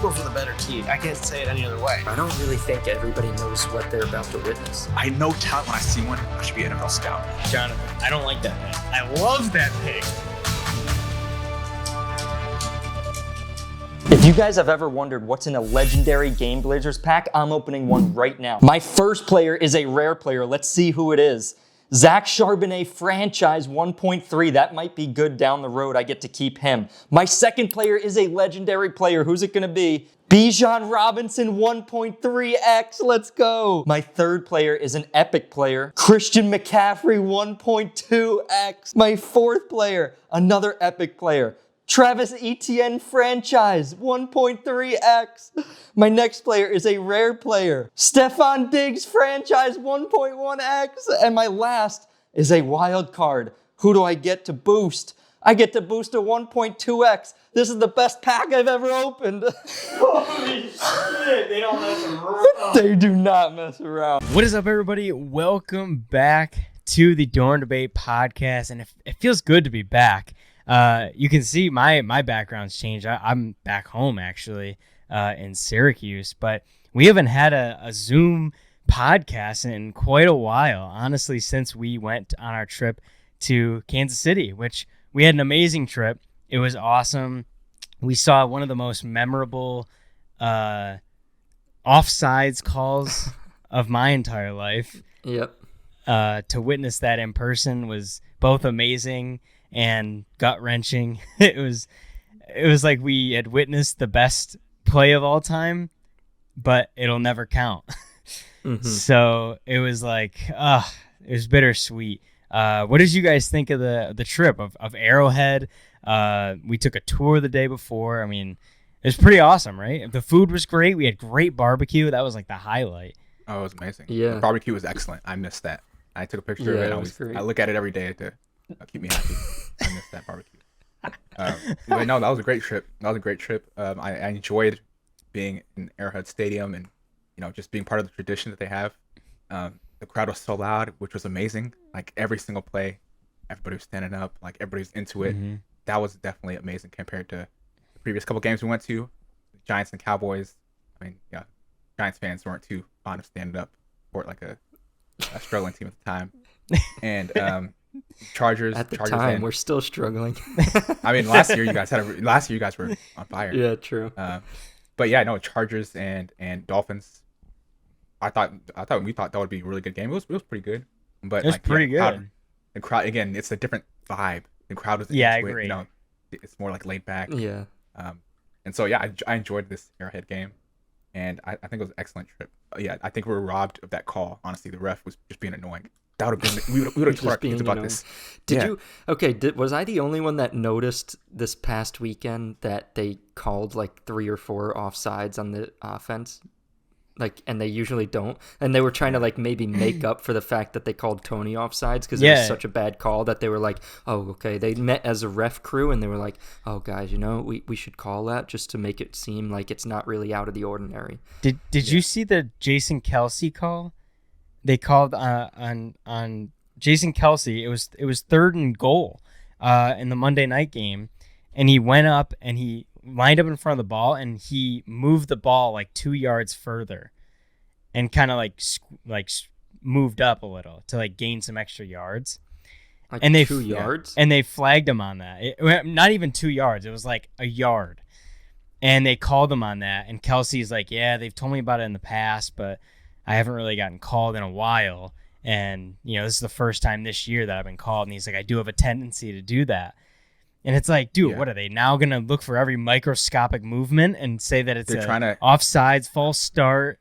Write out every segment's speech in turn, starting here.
Eagles are the better team. I can't say it any other way. I don't really think everybody knows what they're about to witness. I know talent when I see one. I should be an NFL scout. Jonathan, I don't like that pick. I love that pick. If you guys have ever wondered what's in a legendary Game Blazers pack, I'm opening one right now. My first player is a rare player. Let's see who it is. Zach Charbonnet franchise 1.3. That might be good down the road. I get to keep him. My second player is a legendary player. Who's it going to be? Bijan Robinson 1.3x. Let's go. My third player is an epic player. Christian McCaffrey 1.2x. My fourth player, another epic player. Travis Etienne franchise 1.3x. My next player is a rare player. Stephon Diggs franchise 1.1x. And my last is a wild card. Who do I get to boost? I get to boost a 1.2x. This is the best pack I've ever opened. Holy shit, they don't mess around. They do not mess around. What is up, everybody? Welcome back to the Dorm Debate podcast. And it feels good to be back. You can see my background's changed. I'm back home, actually, in Syracuse. But we haven't had a Zoom podcast in quite a while, honestly, since we went on our trip to Kansas City, which we had an amazing trip. It was awesome. We saw one of the most memorable offsides calls of my entire life. Yep. To witness that in person was both amazing and gut-wrenching. It was like we had witnessed the best play of all time, but it'll never count. Mm-hmm. So it was like, it was bittersweet. What did you guys think of the trip of Arrowhead? We took a tour the day before. I mean, it was pretty awesome, right? The food was great. We had great barbecue. That was like the highlight. Oh, it was amazing. Yeah. The barbecue was excellent. I missed that. I took a picture of it. It was great. I look at it every day to keep me happy. I missed that barbecue. But no, that was a great trip. I enjoyed being in Arrowhead Stadium and, just being part of the tradition that they have. The crowd was so loud, which was amazing. Like every single play, everybody was standing up. Like everybody's into it. Mm-hmm. That was definitely amazing compared to the previous couple games we went to. The Giants and Cowboys. I mean, yeah, Giants fans weren't too fond of standing up for like a struggling team at the time. And Chargers at the Chargers time and, we're still struggling. I mean, last year you guys were on fire. Yeah, true. But yeah, no, Chargers and Dolphins. We thought that would be a really good game. It was pretty good. But it was pretty good. The crowd again, it's a different vibe. The crowd was I agree. It's more like laid back. Yeah. And so yeah, I enjoyed this Arrowhead game, and I think it was an excellent trip. Yeah, I think we were robbed of that call. Honestly, the ref was just being annoying. That would have been we would have talked about this. Was I the only one that noticed this past weekend that they called like 3 or 4 offsides on the offense? And they usually don't. And they were trying to maybe make up for the fact that they called Tony offsides because it was such a bad call that they were like, oh, okay. They met as a ref crew and they were like, oh, guys, we should call that just to make it seem like it's not really out of the ordinary. Did you see the Jason Kelce call? They called on Jason Kelce. It was 3rd and goal in the Monday night game, and he went up and he lined up in front of the ball and he moved the ball 2 yards further, and kind of moved up a little to gain some extra yards. And 2 yards? And they flagged him on that. Not even 2 yards. It was a yard. And they called him on that. And Kelsey's like, yeah, they've told me about it in the past, but I haven't really gotten called in a while. And, this is the first time this year that I've been called. And he's like, I do have a tendency to do that. And it's like, dude, What are they now going to look for every microscopic movement and say that it's offsides, false start?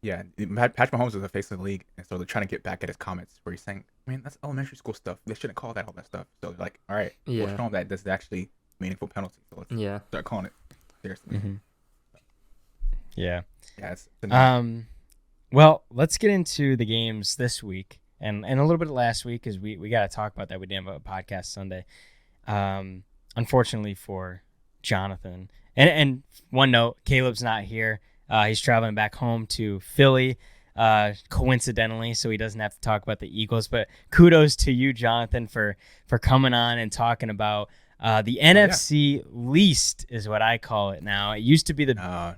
Yeah, Patrick Mahomes is the face of the league. And so they're trying to get back at his comments where he's saying, that's elementary school stuff. They shouldn't call that all that stuff. So they're like, all right, we'll show them that this is actually meaningful penalty. So let's start calling it seriously. Mm-hmm. Yeah. Yeah, it's well, let's get into the games this week and a little bit of last week because we got to talk about that. We didn't have a podcast Sunday. Unfortunately for Jonathan. And one note, Caleb's not here. He's traveling back home to Philly, coincidentally, so he doesn't have to talk about the Eagles. But kudos to you, Jonathan, for coming on and talking about The NFC least is what I call it now. It used to be the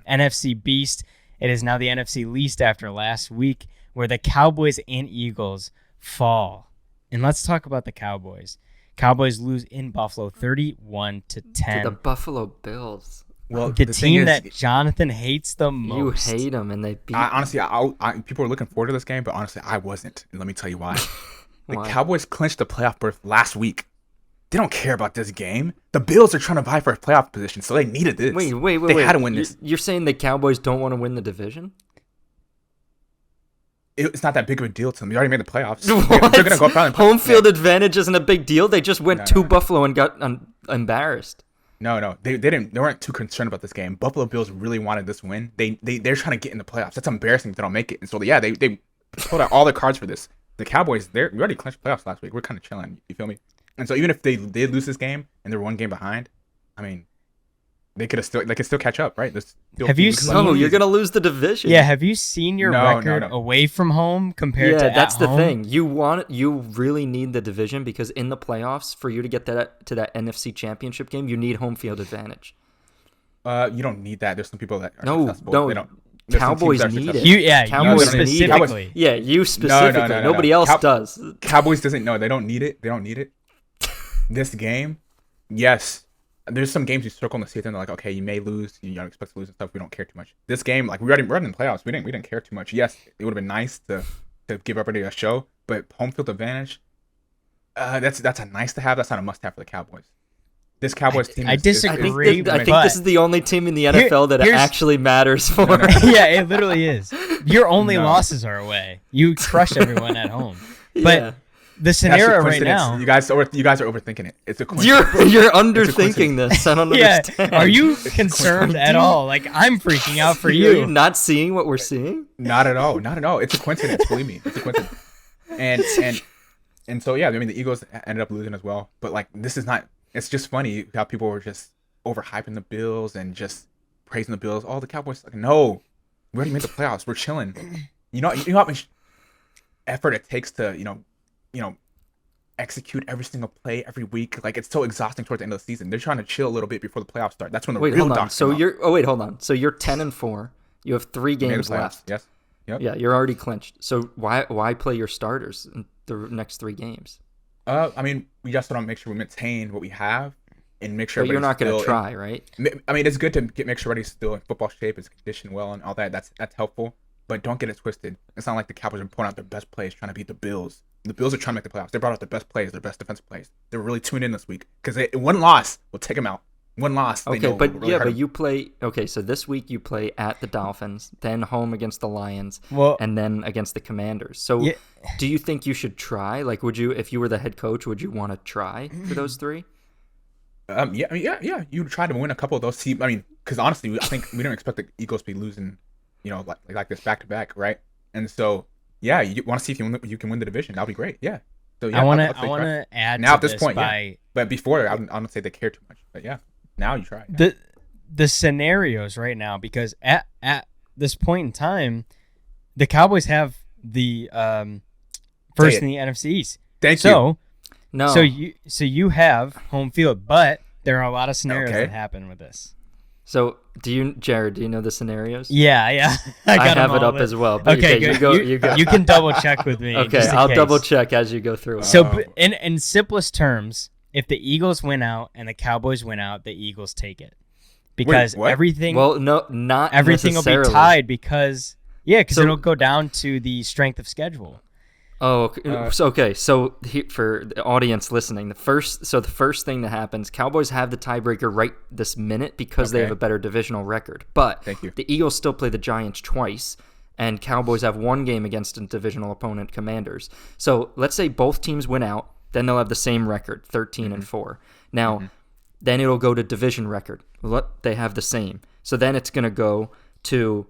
NFC beast. It is now the NFC least after last week, where the Cowboys and Eagles fall. And let's talk about the Cowboys. Cowboys lose in Buffalo 31-10. To the Buffalo Bills. Well, the team that Jonathan hates the most. You hate them, and they beat. Honestly, people were looking forward to this game, but honestly, I wasn't. And let me tell you why. Why? The Cowboys clinched the playoff berth last week. They don't care about this game. The Bills are trying to vie for a playoff position, so they needed this. Wait. They had to win this. You're saying the Cowboys don't want to win the division? It's not that big of a deal to them. They already made the playoffs. What? They're going to go up and play. Home field advantage isn't a big deal. They just went to Buffalo and got embarrassed. No, they didn't. They weren't too concerned about this game. Buffalo Bills really wanted this win. They're trying to get in the playoffs. That's embarrassing if they don't make it. And so yeah, they pulled out all their cards for this. The Cowboys, we already clinched playoffs last week. We're kind of chilling. You feel me? And so even if they did lose this game and they're one game behind, I mean, they could still catch up, right? Have you seen? No, you're gonna lose the division. Yeah, have you seen your record away from home compared to that's at the home? thing. You really need the division because in the playoffs, for you to get to that NFC Championship game, you need home field advantage. You don't need that. There's some people that are successful. No, they don't. Cowboys need it. Cowboys specifically. Yeah, you specifically. No. Nobody else does. Cowboys doesn't know. They don't need it. They don't need it. This game, yes. There's some games you circle in the season. They're like, okay, you may lose. You don't expect to lose and stuff. We don't care too much. This game, like we're in the playoffs. We didn't care too much. Yes, it would have been nice to give everybody a show, but home field advantage, that's a nice to have. That's not a must have for the Cowboys. This Cowboys team. I disagree. I think this is the only team in the NFL that it actually matters for. No. Yeah, it literally is. Your only losses are away. You crush everyone at home. But the scenario right now, you guys are overthinking it. It's a coincidence. You're underthinking this. I don't understand. Are you concerned at all? Like I'm freaking out for Are you. you not seeing what we're seeing? Not at all. It's a coincidence. Believe me, it's a coincidence. And so yeah, I mean the Eagles ended up losing as well. But like this is not. It's just funny how people were just overhyping the Bills and just praising the Bills. Oh, the Cowboys like no, we already made the playoffs. We're chilling. You know how much effort it takes to execute every single play every week. Like it's so exhausting towards the end of the season. They're trying to chill a little bit before the playoffs start. That's when the real docs come out. Hold on. So you're 10-4. You have 3 games left. Yes. Yep. Yeah, you're already clinched. So why play your starters in the next 3 games? I mean, we just want to make sure we maintain what we have and make sure. But you're not going to try, right? I mean, it's good to make sure everybody's still in football shape, is conditioned well, and all that. That's helpful. But don't get it twisted. It's not like the Cowboys are pulling out their best plays trying to beat the Bills. The Bills are trying to make the playoffs. They brought out their best plays, their best defensive plays. They're really tuned in this week because one loss will take them out. One loss. Okay, but you play. Okay, so this week you play at the Dolphins, then home against the Lions, and then against the Commanders. So, do you think you should try? Like, would you, if you were the head coach, would you want to try for those 3? Yeah. You try to win a couple of those teams. I mean, because honestly, I think we don't expect the Eagles to be losing, like this back to back, right? And so, yeah, you want to see if you can win the division. That'll be great. Yeah. So yeah, I want to add now to at this point, but before I don't say they care too much. But yeah. Now you try. The scenarios right now, because at this point in time, the Cowboys have the first in the NFC East. Thank you. So you have home field, but there are a lot of scenarios that happen with this. So Jared, do you know the scenarios? Yeah. I have it up as well. Okay, good. You can double check with me. Okay, I'll double check as you go through. So in simplest terms, if the Eagles win out and the Cowboys win out, the Eagles take it. Because everything not everything will be tied because it'll go down to the strength of schedule. Oh, okay. So for the audience listening, the first thing that happens, Cowboys have the tiebreaker right this minute because they have a better divisional record. But the Eagles still play the Giants twice, and Cowboys have 1 game against a divisional opponent, Commanders. So let's say both teams win out. Then they'll have the same record, 13-4. Now, then it'll go to division record. They have the same. So then it's going to go to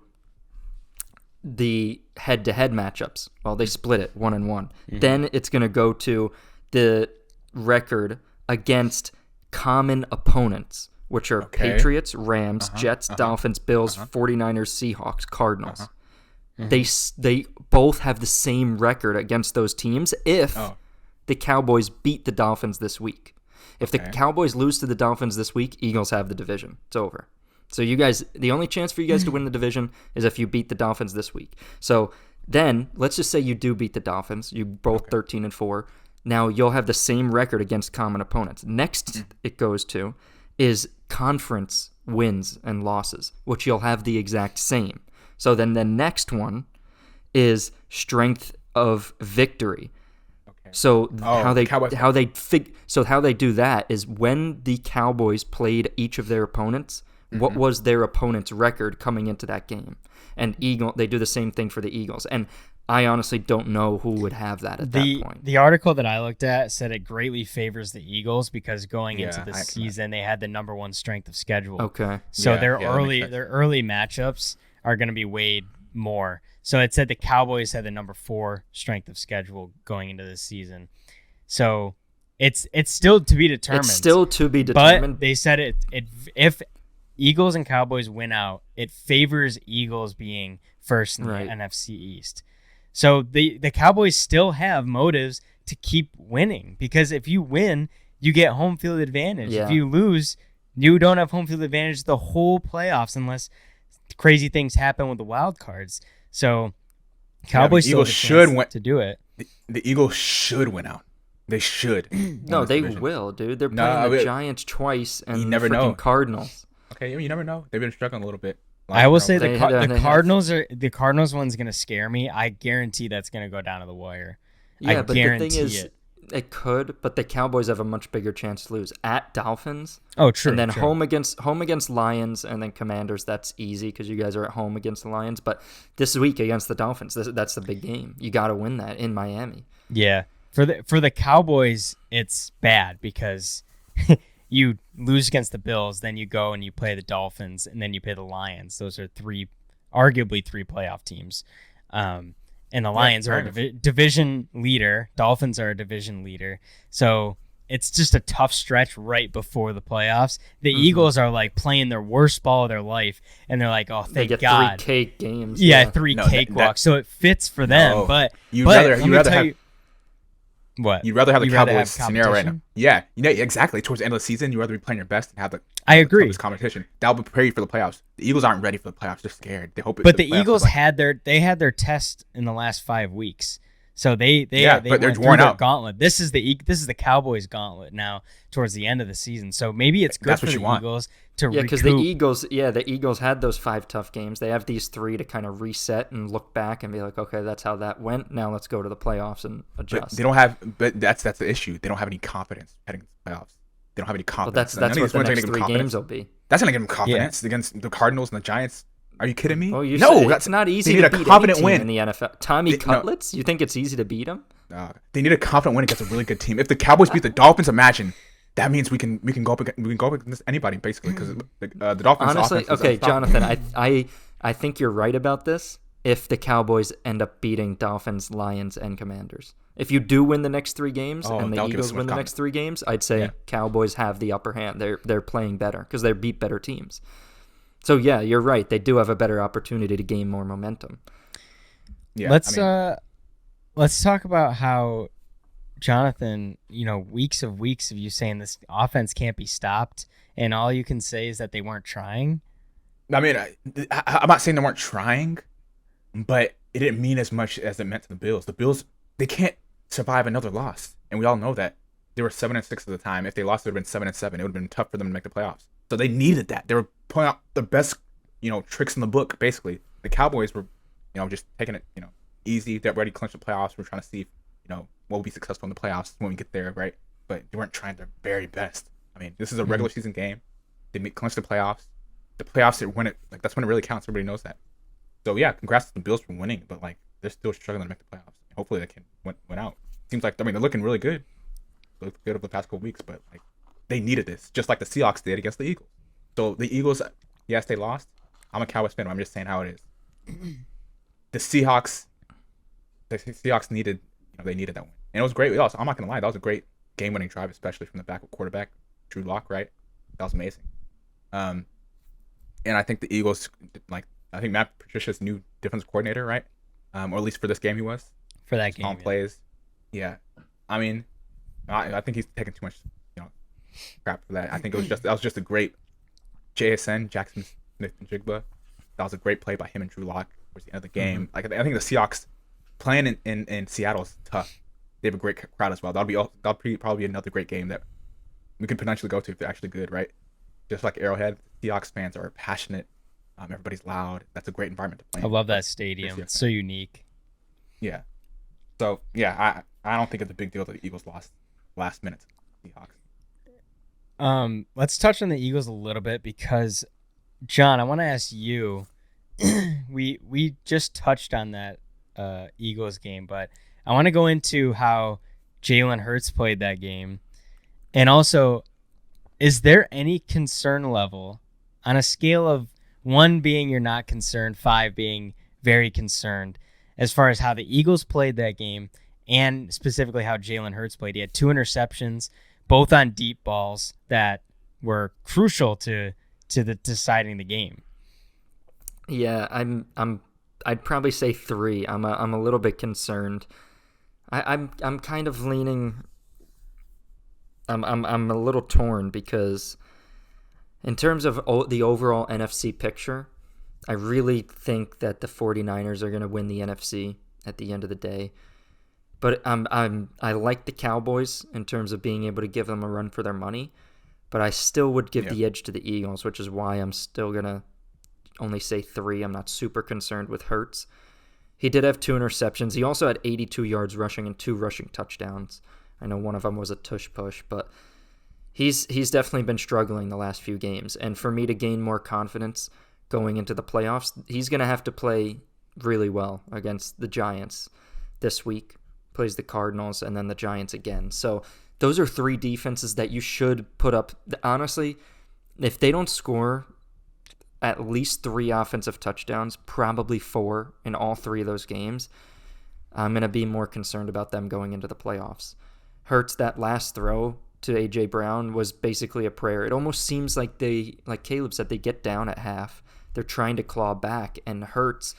the head-to-head matchups. Well, they split it 1-1. Then it's going to go to the record against common opponents, which are Patriots, Rams, Jets, Dolphins, Bills, 49ers, Seahawks, Cardinals. They both have the same record against those teams if the Cowboys beat the Dolphins this week. If the Cowboys lose to the Dolphins this week, Eagles have the division. It's over. So you guys, the only chance for you guys to win the division is if you beat the Dolphins this week. So then let's just say you do beat the Dolphins. You both 13-4. Now you'll have the same record against common opponents. Next it goes to is conference wins and losses, which you'll have the exact same. So then the next one is strength of victory. Okay. So how they do that is when the Cowboys played each of their opponents, what was their opponent's record coming into that game? And they do the same thing for the Eagles. And I honestly don't know who would have that at that point. The article that I looked at said it greatly favors the Eagles because going into the season they had the number one strength of schedule. Okay. So their early matchups are going to be weighed more. So it said the Cowboys had the number 4 strength of schedule going into this season. So it's still to be determined. But they said if Eagles and Cowboys win out, it favors Eagles being first in the NFC East. So the Cowboys still have motives to keep winning because if you win, you get home field advantage. Yeah. If you lose, you don't have home field advantage the whole playoffs unless crazy things happen with the wild cards. So Cowboys still should win to do it. The Eagles should win out. They should. No, they will, dude. They're playing the Giants twice and the Cardinals. Okay, you never know. They've been struggling a little bit. I will say the Cardinals one's going to scare me. I guarantee that's going to go down to the wire. Yeah, but the thing is, it could, but the Cowboys have a much bigger chance to lose at Dolphins. Oh, true. And then home against Lions, and then Commanders. That's easy because you guys are at home against the Lions. But this week against the Dolphins, that's the big game. You got to win that in Miami. Yeah, for the Cowboys, it's bad because you lose against the Bills, then you go and you play the Dolphins, and then you play the Lions. Those are arguably three playoff teams. And the Lions are a division leader. Dolphins are a division leader. So it's just a tough stretch right before the playoffs. The Eagles are like playing their worst ball of their life, and they're like, "Oh, thank God!" They get 3 cake games. Yeah, 3 cakewalks. So it fits for them. But you'd rather have what? You'd rather have the Cowboys scenario right now. Yeah, exactly. Towards the end of the season, you'd rather be playing your best and have the I agree. This competition. That'll prepare you for the playoffs. The Eagles aren't ready for the playoffs. They're scared. They hope. But the Eagles had their test in the last 5 weeks, so they but they're worn out. Gauntlet. This is the Cowboys gauntlet now towards the end of the season. So maybe it's good for the Eagles to recoup. Because the Eagles had those 5 tough games. They have these 3 to kind of reset and look back and be like, okay, that's how that went. Now let's go to the playoffs and adjust. But they don't have. But that's the issue. They don't have any confidence heading to the playoffs. They don't have any confidence. Well, that's what the next 3 games will be. That's not going to give them confidence against the Cardinals and the Giants. Are you kidding me? Oh, that's not easy to beat any team in the NFL. Tommy Cutlets? You think it's easy to beat them? They need a confident win against a really good team. If the Cowboys beat the Dolphins, imagine that means we can go up against anybody basically because the Dolphins. Honestly, okay, Jonathan, I think you're right about this. If the Cowboys end up beating Dolphins, Lions, and Commanders. If you do win the next 3 games and the Eagles win the next 3 games, I'd say Cowboys have the upper hand. They're playing better because they beat better teams. So yeah, you're right. They do have a better opportunity to gain more momentum. Yeah, let's talk about how Jonathan, weeks of you saying this offense can't be stopped, and all you can say is that they weren't trying. I mean, I'm not saying they weren't trying, but it didn't mean as much as it meant to the Bills. The Bills, they can't survive another loss, and we all know that. They were 7-6 at the time. If they lost, it would have been 7-7. It would have been tough for them to make the playoffs. So they needed that. They were pulling out the best, tricks in the book. Basically, the Cowboys were, just taking it, easy. They're ready to clinch the playoffs. We're trying to see, what will be successful in the playoffs when we get there, right? But they weren't trying their very best. I mean, this is a regular season game. They clinch the playoffs. The playoffs, that's when it really counts. Everybody knows that. So yeah, congrats to the Bills for winning, but they're still struggling to make the playoffs. Hopefully they can win out. Seems like they're looking really good. They looked good over the past couple weeks, but they needed this, just like the Seahawks did against the Eagles. So the Eagles, yes, they lost. I'm a Cowboys fan, but I'm just saying how it is. The Seahawks needed, they needed that win, and it was great. I'm not gonna lie, that was a great game-winning drive, especially from the backup quarterback, Drew Lock. Right, that was amazing. And I think the Eagles, I think Matt Patricia's new defensive coordinator, right? Or at least for this game, he was for that game. On plays, yeah. I mean, I think he's taking too much, crap for that. I think that was just a great JSN, Jackson Smith and Jigba. That was a great play by him and Drew Lock towards the end of the game. Mm-hmm. Like I think the Seahawks playing in Seattle is tough. They have a great crowd as well. That'll probably be another great game that we can potentially go to if they're actually good, right? Just like Arrowhead, Seahawks fans are passionate. Everybody's loud. That's a great environment to play in. I love that stadium. It's so unique. Yeah. So yeah, I don't think it's a big deal that the Eagles lost last minute to the Seahawks. Let's touch on the Eagles a little bit because, John, I want to ask you. we just touched on that Eagles game, but I want to go into how Jalen Hurts played that game, and also, is there any concern level on a scale of 1 being you're not concerned, 5 being very concerned, as far as how the Eagles played that game and specifically how Jalen Hurts played? He had 2 interceptions, both on deep balls that were crucial to the deciding the game. Yeah, I'd probably say 3. I'm a little bit concerned. I'm kind of leaning. I'm a little torn because in terms of the overall NFC picture, I really think that the 49ers are going to win the NFC at the end of the day. But I like the Cowboys in terms of being able to give them a run for their money, but I still would give the edge to the Eagles, which is why I'm still going to only say 3. I'm not super concerned with Hurts. He did have 2 interceptions. He also had 82 yards rushing and 2 rushing touchdowns. I know one of them was a tush push, but he's definitely been struggling the last few games. And for me to gain more confidence going into the playoffs, he's going to have to play really well against the Giants this week. Plays the Cardinals and then the Giants again. So those are 3 defenses that you should put up. Honestly, if they don't score at least 3 offensive touchdowns, probably 4 in all 3 of those games, I'm going to be more concerned about them going into the playoffs. Hurts, that last throw to A.J. Brown was basically a prayer. It almost seems like like Caleb said, they get down at half. They're trying to claw back, and Hurts,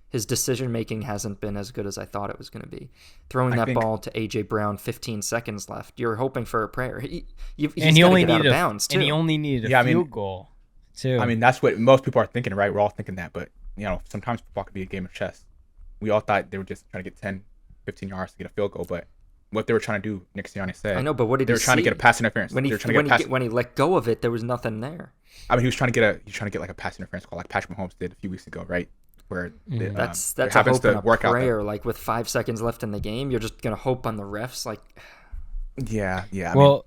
his decision-making hasn't been as good as I thought it was going to be. Throwing that ball to A.J. Brown, 15 seconds left, you're hoping for a prayer. He's only needed out of bounds, too. And he only needed a field goal, too. I mean, that's what most people are thinking, right? We're all thinking that, but, sometimes football can be a game of chess. We all thought they were just trying to get 10, 15 yards to get a field goal, but what they were trying to do, Nick Sirianni said. I know, but what did they were trying to get a pass interference. When he let go of it, there was nothing there. I mean, he was trying to get like a pass interference call, like Patrick Mahomes did a few weeks ago, right? Where that's a hope and a prayer. Like with 5 seconds left in the game, you're just gonna hope on the refs. Like, yeah. Well,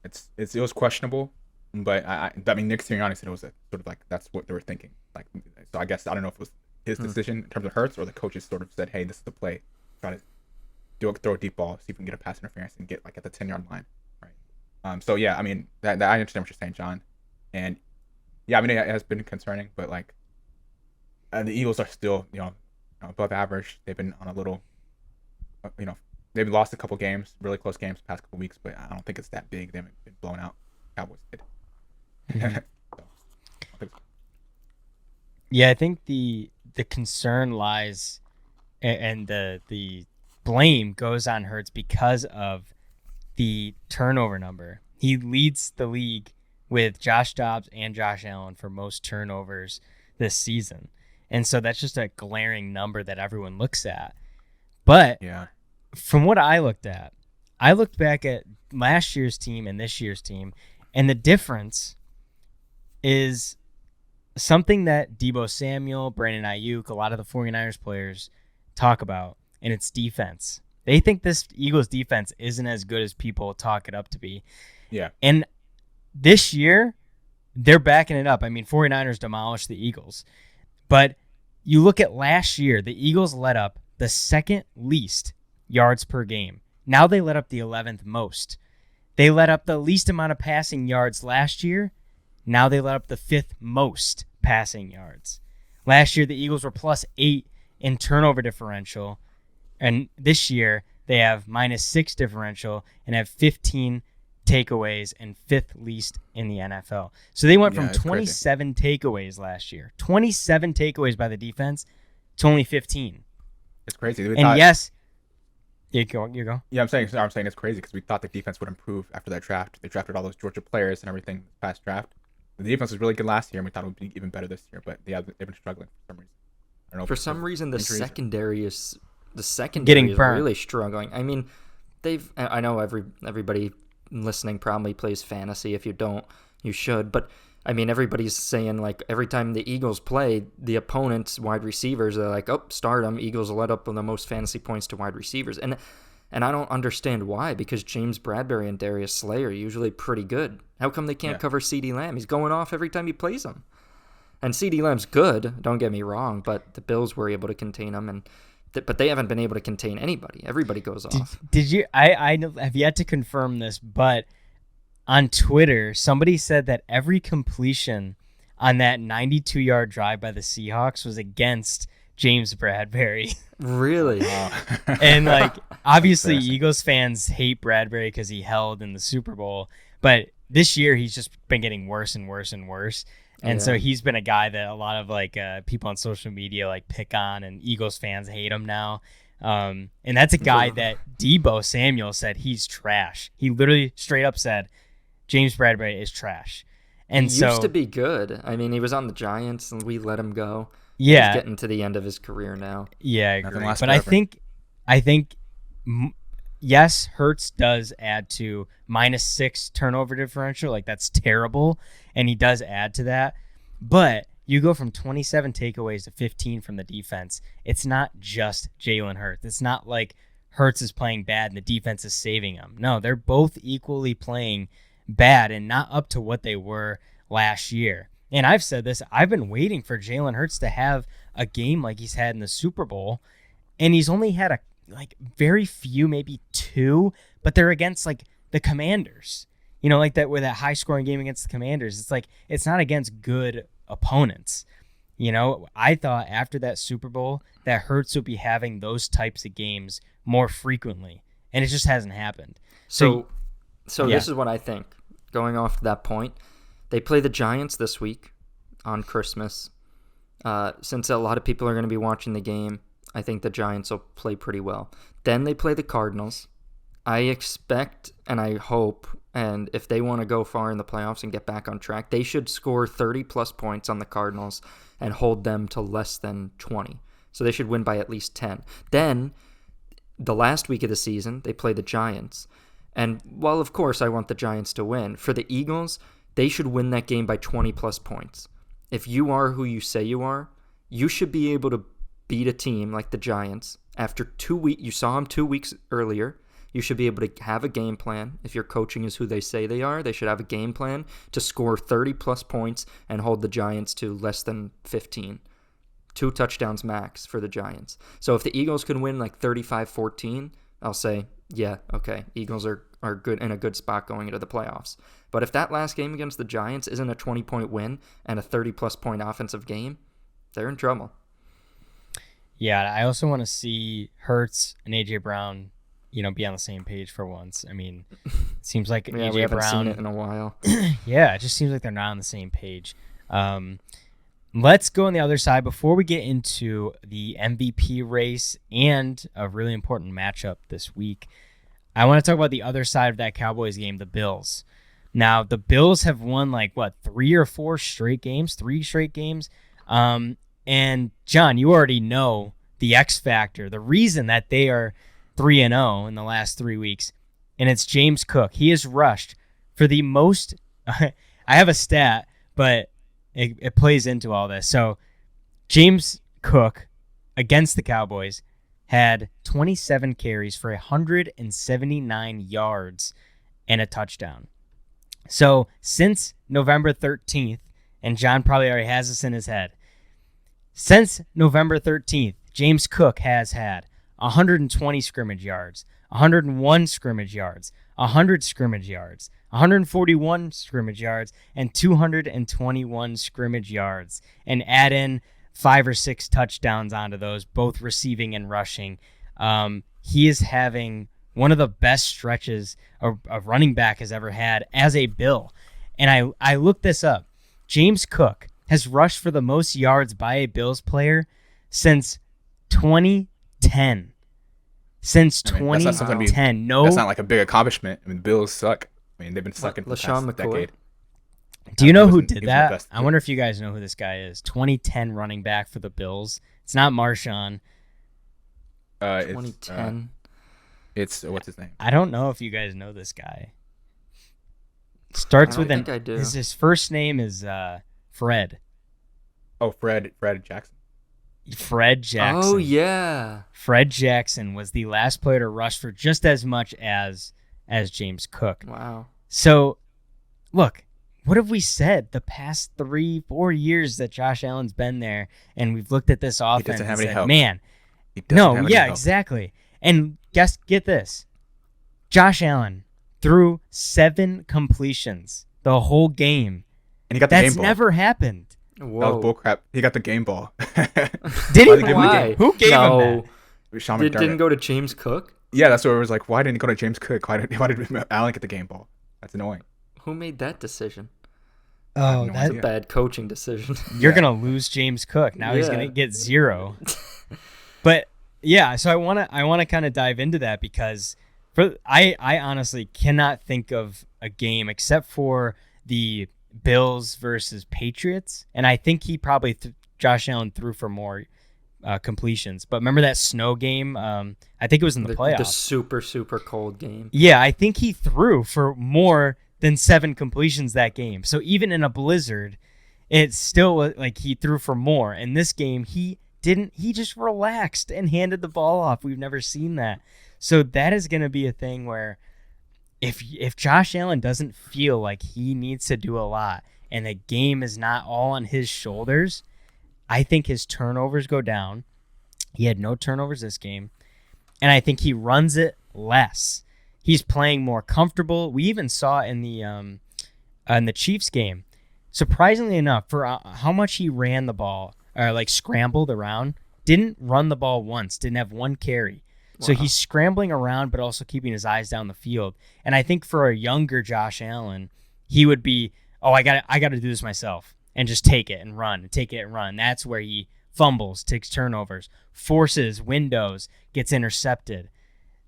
it was questionable, but I mean, Nick Sirianni said it was sort of like that's what they were thinking. Like, so I guess I don't know if it was his decision in terms of Hurts or the coaches sort of said, hey, this is the play. Try to throw a deep ball, see if we can get a pass interference and get like at the 10-yard line, right? So yeah, I mean that I understand what you're saying, John, and yeah, I mean it has been concerning, but like, the Eagles are still above average. They've been on a little, they've lost a couple games, really close games, the past couple weeks, but I don't think it's that big. They haven't been blown out. Cowboys did. Yeah, I think the concern lies, and the blame goes on Hurts because of the turnover number. He leads the league with Josh Dobbs and Josh Allen for most turnovers this season. And so that's just a glaring number that everyone looks at. But from what I looked back at last year's team and this year's team, and the difference is something that Deebo Samuel, Brandon Ayuk, a lot of the 49ers players talk about, and it's defense. They think this Eagles defense isn't as good as people talk it up to be. Yeah. And this year, they're backing it up. I mean, 49ers demolished the Eagles. But you look at last year, the Eagles let up the second least yards per game. Now they let up the 11th most. They let up the least amount of passing yards last year. Now they let up the 5th most passing yards. Last year, the Eagles were +8 in turnover differential. And this year, they have -6 differential and have 15 takeaways and 5th least in the NFL. So they went from 27 takeaways last year, 27 takeaways by the defense, to only 15. It's crazy. And yes, You go. Yeah, I'm saying it's crazy because we thought the defense would improve after that draft. They drafted all those Georgia players and everything past draft. The defense was really good last year, and we they'd be even better this year. But they've been struggling for some reason. I don't know. For some reason, the injuries. secondary is Getting burnt. really struggling. I mean, I know everybody listening probably plays fantasy. If you don't, you should. But I mean, everybody's saying like every time the Eagles play, the opponent's wide receivers are like, oh, start them. Eagles let up the most fantasy points to wide receivers, and I don't understand why, because James Bradbury and Darius Slay are usually pretty good. How come they can't cover CeeDee Lamb? He's going off every time he plays him. And CeeDee Lamb's good, don't get me wrong, but the Bills were able to contain him, but they haven't been able to contain anybody. Everybody goes off. Did you? I have yet to confirm this, but on Twitter, somebody said that every completion on that 92-yard drive by the Seahawks was against James Bradbury. Really? And like, obviously, Eagles fans hate Bradbury because he held in the Super Bowl, but this year he's just been getting worse and worse and worse. And so he's been a guy that a lot of like people on social media like pick on, and Eagles fans hate him now. And that's a guy that Deebo Samuel said he's trash. He literally straight up said James Bradbury is trash. And he used to be good. I mean, he was on the Giants and we let him go. Yeah, he's getting to the end of his career now. Yeah, I agree. But I think yes, Hurts does add to -6 turnover differential. Like, that's terrible, and he does add to that. But you go from 27 takeaways to 15 from the defense. It's not just Jalen Hurts. It's not like Hurts is playing bad and the defense is saving him. No, they're both equally playing bad and not up to what they were last year. And I've said this, I've been waiting for Jalen Hurts to have a game like he's had in the Super Bowl, and he's only had very few, maybe 2, but they're against like the Commanders. You know, like that with that high scoring game against the Commanders. It's like it's not against good opponents. You know, I thought after that Super Bowl that Hurts would be having those types of games more frequently, and it just hasn't happened. So this is what I think. Going off that point, they play the Giants this week on Christmas. Since a lot of people are going to be watching the game, I think the Giants will play pretty well. Then they play the Cardinals. I expect and I hope, and if they want to go far in the playoffs and get back on track, they should score 30-plus points on the Cardinals and hold them to less than 20. So they should win by at least 10. Then, the last week of the season, they play the Giants. And while, of course, I want the Giants to win, for the Eagles, they should win that game by 20-plus points. If you are who you say you are, you should be able to beat a team like the Giants. After 2 weeks, you saw them 2 weeks earlier. You should be able to have a game plan. If your coaching is who they say they are, they should have a game plan to score 30-plus points and hold the Giants to less than 15. 2 touchdowns max for the Giants. So if the Eagles can win like 35-14, I'll say, yeah, okay, Eagles are good in a good spot going into the playoffs. But if that last game against the Giants isn't a 20-point win and a 30-plus point offensive game, they're in trouble. Yeah, I also want to see Hurts and A.J. Brown, be on the same page for once. I mean, it seems like yeah, A.J. we haven't Brown, seen it in a while. Yeah, it just seems like they're not on the same page. Let's go on the other side before we get into the MVP race and a really important matchup this week. I want to talk about the other side of that Cowboys game, the Bills. Now, the Bills have won 3 straight games. And John, you already know the X factor, the reason that they are 3-0 in the last 3 weeks, and it's James Cook. He has rushed for the most. I have a stat, but it plays into all this. So James Cook against the Cowboys had 27 carries for 179 yards and a touchdown. So since November 13th, and John probably already has this in his head, since November 13th, James Cook has had 120 scrimmage yards, 101 scrimmage yards, 100 scrimmage yards, 141 scrimmage yards, and 221 scrimmage yards, and add in 5 or 6 touchdowns onto those, both receiving and rushing. He is having one of the best stretches a running back has ever had as a Bill. And I looked this up. James Cook has rushed for the most yards by a Bills player since 2010. since I mean, that's not something to be- 2010. No, That's not like a big accomplishment. I mean, the Bills suck. I mean, they've been sucking for the LaShawn past McCoy? decade. do you know He who wasn't- did he wasn't the that? best. I wonder if you guys know who this guy is. 2010 running back for the Bills. It's not Marshawn. It's, 2010. it's what's his name? I don't know if you guys know this guy. Starts I with don't an. think I do. His first name is Fred. Oh, Fred Jackson. Fred Jackson. Oh yeah. Fred Jackson was the last player to rush for just as much as James Cook. Wow. So, look, what have we said the past 3-4 years that Josh Allen's been there, and we've looked at this offense doesn't have and any said, help. man, He doesn't no, have any yeah, help. exactly. And get this, Josh Allen threw 7 completions the whole game. And he got the That's game ball. never happened. That Whoa. was bullcrap. He got the game ball. Did Why he? they give him the Why? game? Who gave him that? Sean Didn't McDermott. go to James Cook? Yeah, that's what it was like. Why didn't it go to James Cook? Why did Allen get the game ball? That's annoying. Who made that decision? Oh, no that, idea. Bad coaching decision. you're gonna lose James Cook. Now he's Yeah. gonna get 0. But yeah, so I wanna kind of dive into that because I honestly cannot think of a game except for the Bills versus Patriots, and I think he probably Josh Allen threw for more completions. But remember that snow game? I think it was in the playoffs. The super, super cold game. Yeah, I think he threw for more than 7 completions that game. So even in a blizzard, it's still like he threw for more. In this game, he didn't. He just relaxed and handed the ball off. We've never seen that. So that is going to be a thing where if Josh Allen doesn't feel like he needs to do a lot and the game is not all on his shoulders, I think his turnovers go down. He had no turnovers this game. And I think he runs it less. He's playing more comfortable. We even saw in the Chiefs game, surprisingly enough, for how much he ran the ball, or like scrambled around, didn't run the ball once, didn't have one carry. So Wow. he's scrambling around, but also keeping his eyes down the field. And I think for a younger Josh Allen, he would be, oh, I got to do this myself and just take it and run, and take it and run. That's where he fumbles, takes turnovers, forces windows, gets intercepted.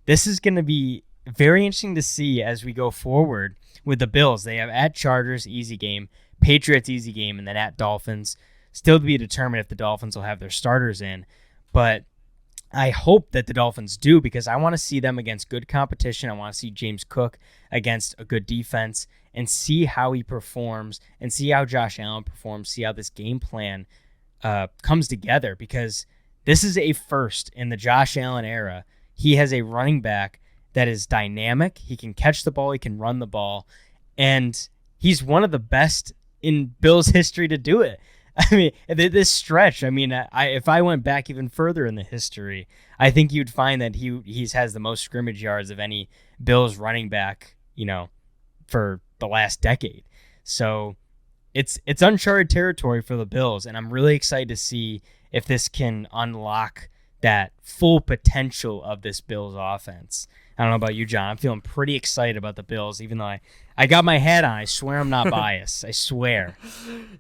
This is going to be very interesting to see as we go forward with the Bills. They have at Chargers, easy game, Patriots, easy game, and then at Dolphins. Still to be determined if the Dolphins will have their starters in. But I hope that the Dolphins do, because I want to see them against good competition. I want to see James Cook against a good defense and see how he performs and see how Josh Allen performs, see how this game plan comes together, because this is a first in the Josh Allen era. He has a running back that is dynamic. He can catch the ball. He can run the ball. And he's one of the best in Bills history to do it. I mean, this stretch, I mean, if I went back even further in the history, I think you'd find that he has the most scrimmage yards of any Bills running back, for the last decade. So it's uncharted territory for the Bills, and I'm really excited to see if this can unlock that full potential of this Bills offense. I don't know about you, John. I'm feeling pretty excited about the Bills, even though I got my hat on. I swear I'm not biased. I swear.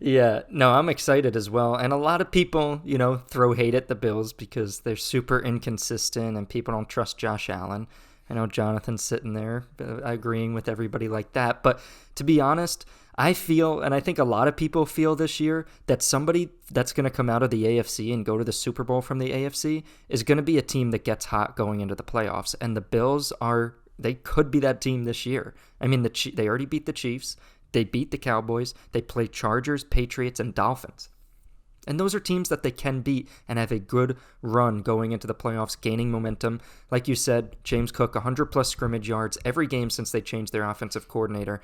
Yeah, no, I'm excited as well. And a lot of people, throw hate at the Bills because they're super inconsistent and people don't trust Josh Allen. I know Jonathan's sitting there agreeing with everybody like that. But to be honest, I feel, and I think a lot of people feel this year, that somebody that's going to come out of the AFC and go to the Super Bowl from the AFC is going to be a team that gets hot going into the playoffs. And the Bills they could be that team this year. I mean, they already beat the Chiefs. They beat the Cowboys. They play Chargers, Patriots, and Dolphins. And those are teams that they can beat and have a good run going into the playoffs, gaining momentum. Like you said, James Cook, 100-plus scrimmage yards every game since they changed their offensive coordinator.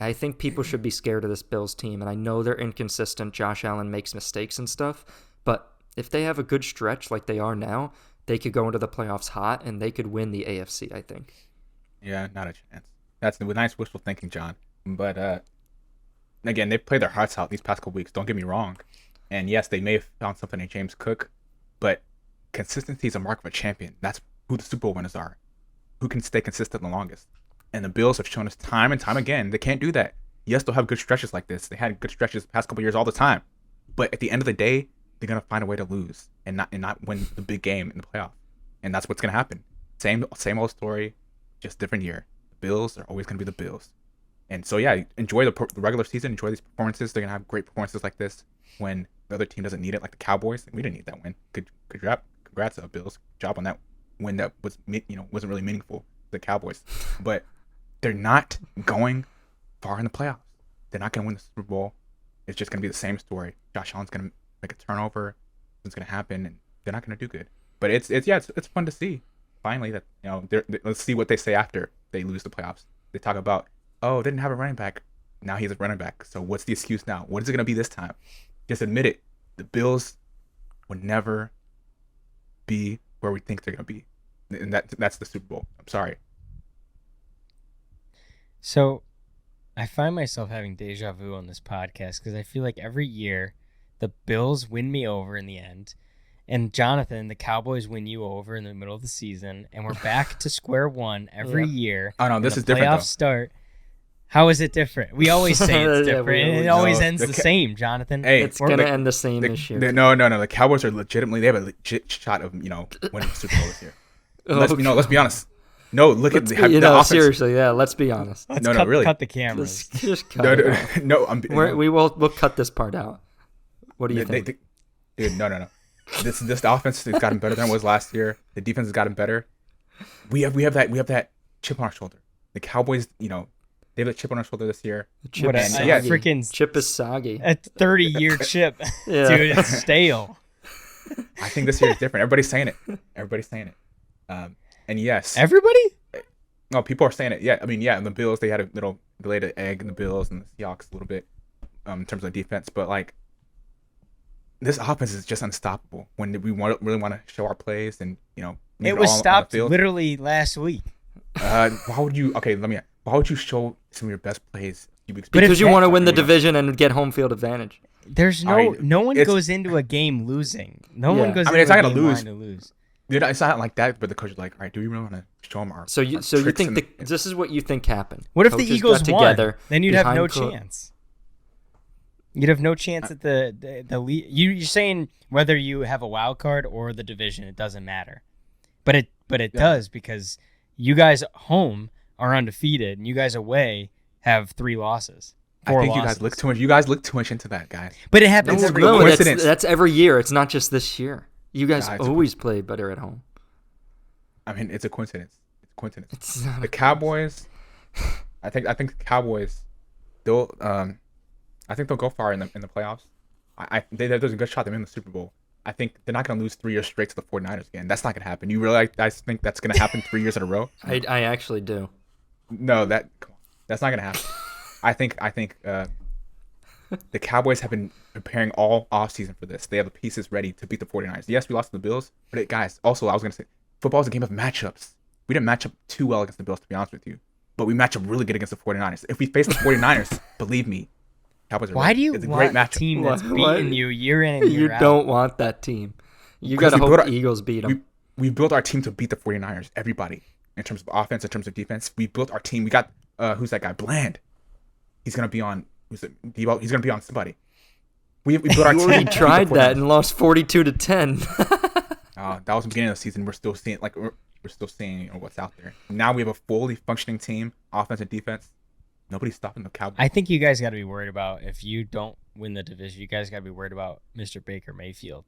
I think people should be scared of this Bills team, and I know they're inconsistent. Josh Allen makes mistakes and stuff, but if they have a good stretch like they are now, they could go into the playoffs hot, and they could win the AFC, I think. Yeah, not a chance. That's nice wishful thinking, John. But again, they've played their hearts out these past couple weeks. Don't get me wrong. And yes, they may have found something in James Cook, but consistency is a mark of a champion. That's who the Super Bowl winners are, who can stay consistent the longest. And the Bills have shown us time and time again they can't do that. Yes, they'll have good stretches like this. They had good stretches the past couple years all the time. But at the end of the day, they're going to find a way to lose and not win the big game in the playoff. And that's what's going to happen. Same old story, just different year. The Bills are always going to be the Bills. And so, yeah, enjoy the regular season. Enjoy these performances. They're going to have great performances like this when the other team doesn't need it, like the Cowboys. We didn't need that win. Good job. Congrats, Bills. Good job on that win that was, wasn't really meaningful to the Cowboys. But they're not going far in the playoffs. They're not going to win the Super Bowl. It's just going to be the same story. Josh Allen's going to make a turnover. It's going to happen, and they're not going to do good. But it's fun to see. Finally, that let's see what they say after they lose the playoffs. They talk about, oh, they didn't have a running back. Now he's a running back. So what's the excuse now? What is it going to be this time? Just admit it. The Bills would never be where we think they're going to be. And that's the Super Bowl. I'm sorry. So I find myself having deja vu on this podcast because I feel like every year the Bills win me over in the end. And Jonathan, the Cowboys win you over in the middle of the season. And we're back to square one every year. Oh, no, this is different, though. Playoffs start. How is it different? We always say it's different, and it always ends the same, Jonathan. Hey, it's going to end the same this year. No. The Cowboys are they have a legit shot of, winning the Super Bowl this year. Let's be honest. No, look at the offense. Seriously, yeah, let's be honest. Really. Cut the cameras. Just cut it out. We'll cut this part out. What do you think? Dude, no. This offense has gotten better than it was last year. The defense has gotten better. We have that chip on our shoulder. The Cowboys, they have a chip on our shoulder this year. Freaking chip is soggy. A 30-year chip. Yeah. Dude, it's stale. I think this year is different. Everybody's saying it. And yes. Everybody? No, people are saying it. Yeah, and the Bills, they had a little delayed egg in the Bills and the Seahawks a little bit in terms of defense. But, this offense is just unstoppable when we really want to show our plays and, it was stopped literally last week. Why would you show some of your best plays a few weeks back? Because you want to win the division and get home field advantage. There's no one goes into a game losing. No one goes into a game wanting to lose. Dude, it's not like that, but the coach is like, all right, do we really want to show them our So you think this is what you think happened? What if the Eagles won? Then you'd have no chance. You'd have no chance at the lead. You're saying whether you have a wild card or the division, it doesn't matter. But it does, because you guys at home are undefeated and you guys away have 3 losses. I think you guys look too much. You guys look too much into that, guys. But it happens every year. No, that's every year. It's not just this year. You guys always play better at home. It's a coincidence. It's not the Cowboys. I think the Cowboys. They'll go far in the playoffs. There's a good shot they're in the Super Bowl. I think they're not going to lose 3 years straight to the 49ers again. That's not going to happen. You really guys think that's going to happen 3 years in a row? I actually do. No, that's not going to happen. I think the Cowboys have been preparing all offseason for this. They have the pieces ready to beat the 49ers. Yes, we lost to the Bills, but guys, also I was going to say, football is a game of matchups. We didn't match up too well against the Bills, to be honest with you, but we match up really good against the 49ers. If we face the 49ers, believe me, Cowboys are Why do you it's a want great a matchup. team that's beating you year in and year out? You don't want that team. You got to hope the Eagles beat them. We built our team to beat the 49ers, everybody, in terms of offense, in terms of defense. We built our team. We got, who's that guy? Bland. He's going to be on, he's going to be on somebody. We built our team. You already tried that and lost 42-10. That was the beginning of the season. We're still seeing, what's out there. Now we have a fully functioning team, offense and defense. Nobody's stopping the Cowboys. I think you guys got to be worried about, if you don't win the division, you guys got to be worried about Mr. Baker Mayfield.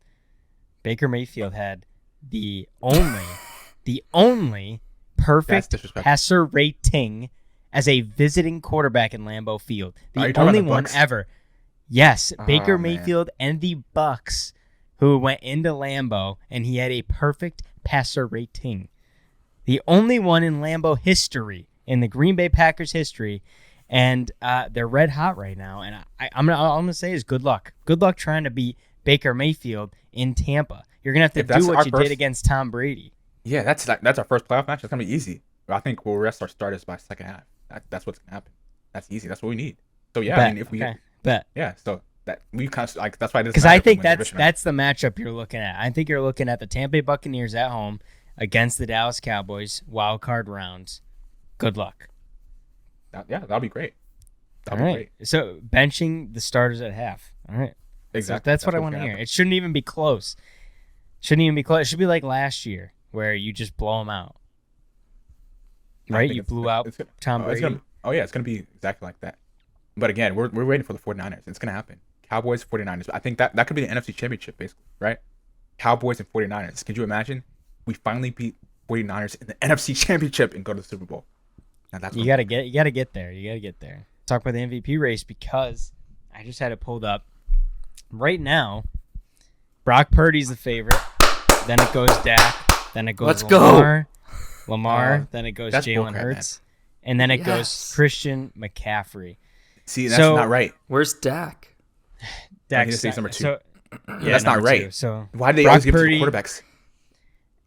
Baker Mayfield had the only perfect passer rating as a visiting quarterback in Lambeau Field. The only one ever. Yes, Baker Mayfield and the Bucks, who went into Lambeau, and he had a perfect passer rating. The only one in Lambeau history, in the Green Bay Packers history, and they're red hot right now. And all I'm gonna say is good luck. Good luck trying to beat Baker Mayfield in Tampa. You're gonna have to do what you did against Tom Brady. Yeah, that's our first playoff match. It's gonna be easy. I think we'll rest our starters by second half. That's what's gonna happen. That's easy. That's what we need. So yeah, if we so that we kind of that's why this. Because I think that's the matchup you're looking at. I think you're looking at the Tampa Bay Buccaneers at home against the Dallas Cowboys, wild card rounds. Good luck. That'll be great. All right. So benching the starters at half. All right. Exactly. So that's what I want to hear. It shouldn't even be close. It should be like last year, where you just blow them out. right? You blew out Tom Brady. It's gonna be exactly like that. But again, we're waiting for the 49ers. It's gonna happen. Cowboys, 49ers. I think that could be the NFC Championship, basically, right? Cowboys and 49ers. Could you imagine? We finally beat 49ers in the NFC Championship and go to the Super Bowl. Now that's you gotta get there. You gotta get there. Talk about the MVP race because I just had it pulled up. Right now, Brock Purdy's the favorite. Then it goes Dak. Then it goes Lamar. Then it goes Jalen Hurts. And then it goes Christian McCaffrey. See, that's not right. Where's Dak? Dak's number 2. So, that's not right. 2. So why do they always give it to the quarterbacks?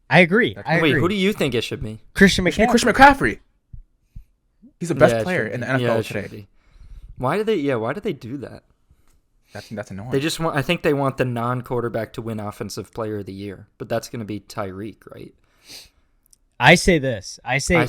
I agree. Wait, who do you think it should be? Christian McCaffrey. Christian McCaffrey. He's the best player in the NFL today. Why do they do that? That's annoying. I think they want the non-quarterback to win Offensive Player of the Year, but that's going to be Tyreek, right? I say this. I say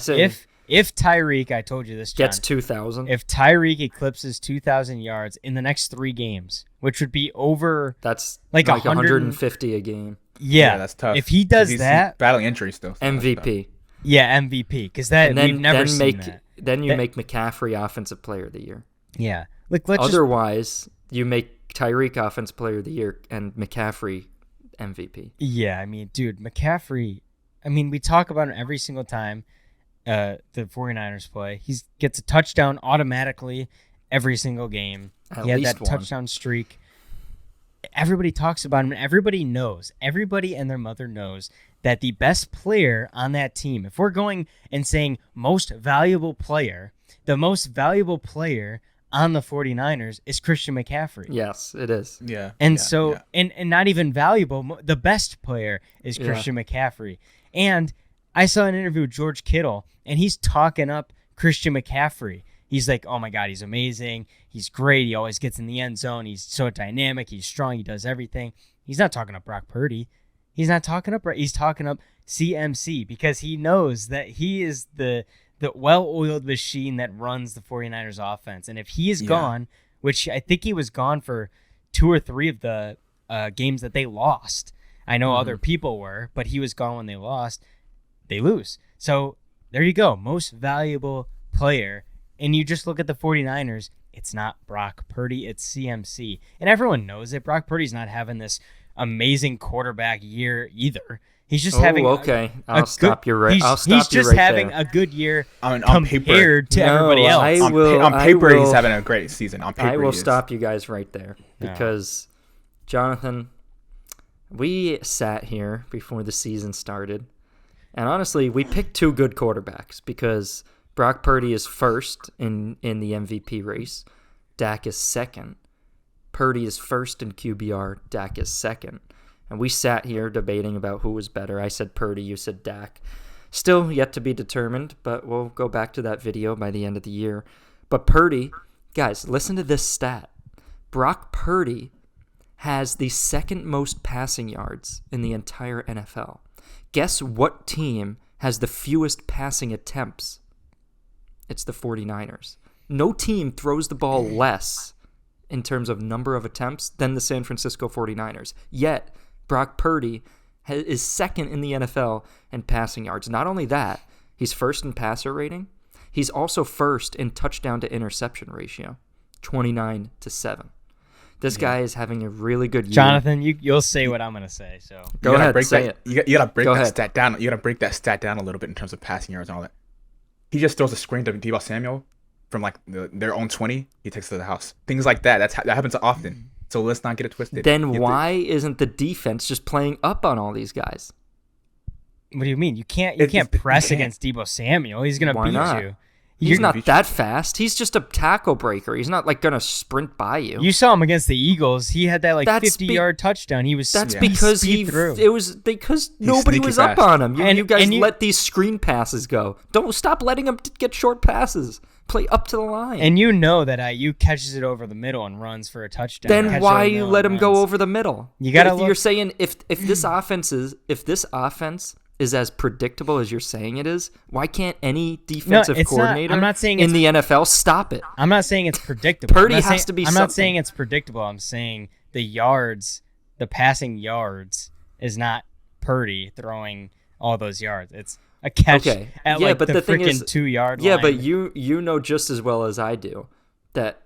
if Tyreek, I told you this, John, gets 2,000. If Tyreek eclipses 2,000 yards in the next 3 games, which would be over, that's like 150 a game. Yeah, that's tough. If he does he's battling injuries still. So MVP. Yeah, MVP, because we've never seen that. Then you make McCaffrey Offensive Player of the Year. Yeah. Otherwise, you make Tyreek Offensive Player of the Year and McCaffrey MVP. Yeah, I mean, dude, McCaffrey, we talk about him every single time the 49ers play. He gets a touchdown automatically every single game. He had that touchdown streak. Everybody talks about him, and everybody knows. Everybody and their mother knows that the best player on that team, if we're going and saying most valuable player, the most valuable player on the 49ers is Christian McCaffrey. Yes, it is. Yeah. And and not even valuable, the best player is Christian McCaffrey. And I saw an interview with George Kittle, and he's talking up Christian McCaffrey. He's like, oh my God, he's amazing. He's great. He always gets in the end zone. He's so dynamic. He's strong. He does everything. He's not talking up Brock Purdy. He's talking up CMC because he knows that he is the well-oiled machine that runs the 49ers offense. And if he is gone, which I think he was gone for 2 or 3 of the games that they lost. I know other people were, but he was gone when they lost. They lose. So there you go. Most valuable player. And you just look at the 49ers, it's not Brock Purdy, it's CMC. And everyone knows it. Brock Purdy's not having this amazing quarterback year either. He's just having I'll stop you right. He's just having a good year compared to everybody else. On paper, he's having a great season. On paper, I will stop you guys right there because, Jonathan, we sat here before the season started, and honestly, we picked 2 good quarterbacks because Brock Purdy is first in the MVP race. Dak is second. Purdy is first in QBR. Dak is second. And we sat here debating about who was better. I said Purdy, you said Dak. Still yet to be determined, but we'll go back to that video by the end of the year. But Purdy, guys, listen to this stat. Brock Purdy has the second most passing yards in the entire NFL. Guess what team has the fewest passing attempts? It's the 49ers. No team throws the ball less in terms of number of attempts than the San Francisco 49ers. Yet, Brock Purdy is second in the NFL in passing yards. Not only that, he's first in passer rating. He's also first in touchdown to interception ratio, 29-7. This guy is having a really good year. Jonathan, you'll say what I'm going to say. So go ahead, say it. You got to break that stat down. You got to break that stat down a little bit in terms of passing yards and all that. He just throws a screen to Deebo Samuel from like their own 20. He takes it to the house. Things like that. That happens often. So let's not get it twisted. Then why isn't the defense just playing up on all these guys? What do you mean? You can't press against Deebo Samuel. He's going to beat you. He's not that fast. He's just a tackle breaker. He's not like going to sprint by you. You saw him against the Eagles. He had that 50-yard touchdown. He was because nobody was up on him. You guys let these screen passes go. Don't stop letting him get short passes. Play up to the line. And you know that IU catches it over the middle and runs for a touchdown. Then why you let him go over the middle? You got to You're saying if this offense is as predictable as you're saying it is, why can't any defensive coordinator in the NFL stop it? I'm not saying it's predictable. Purdy has to be I'm something. not saying it's predictable. I'm saying the passing yards is not Purdy throwing all those yards. a catch Okay. at Yeah, like but the the thing is- freaking 2-yard Yeah, line. but you know just as well as I do that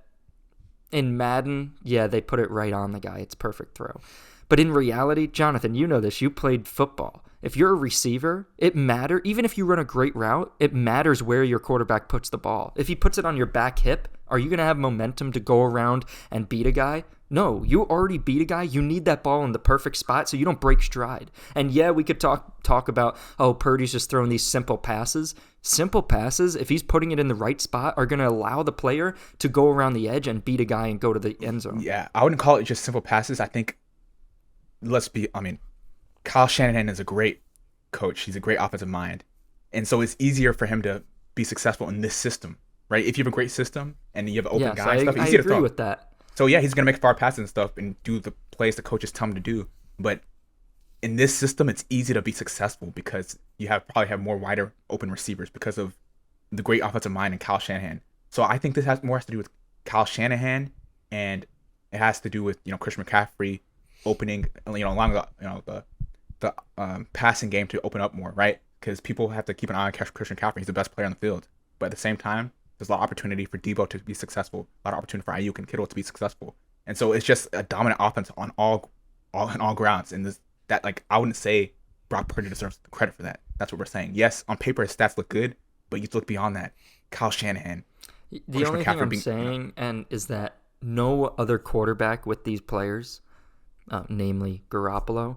in Madden, yeah, they put it right on the guy. It's perfect throw. But in reality, Jonathan, you know this. You played football. If you're a receiver, it matters. Even if you run a great route, it matters where your quarterback puts the ball. If he puts it on your back hip, are you going to have momentum to go around and beat a guy? No, you already beat a guy. You need that ball in the perfect spot so you don't break stride. And yeah, we could talk about, oh, Purdy's just throwing these simple passes. Simple passes, if he's putting it in the right spot, are going to allow the player to go around the edge and beat a guy and go to the end zone. Yeah, I wouldn't call it just simple passes. I think, Kyle Shanahan is a great coach. He's a great offensive mind. And so it's easier for him to be successful in this system, right? If you have a great system and you have an open Yes, guy and stuff, I easy to agree throw. with that. So yeah, he's going to make far passes and stuff and do the plays the coaches tell him to do. But in this system, it's easy to be successful because you probably have more wider open receivers because of the great offensive mind and Kyle Shanahan. So I think this has to do with Kyle Shanahan, and it has to do with Christian McCaffrey opening allowing the passing game to open up more, right? Because people have to keep an eye on Christian McCaffrey. He's the best player on the field, but at the same time, there's a lot of opportunity for Debo to be successful, a lot of opportunity for Ayuk and Kittle to be successful, and so it's just a dominant offense on all grounds. And I wouldn't say Brock Purdy deserves credit for that. That's what we're saying. Yes, on paper his stats look good, but you look beyond that. Kyle Shanahan. The only thing I'm saying is that no other quarterback with these players, namely Garoppolo,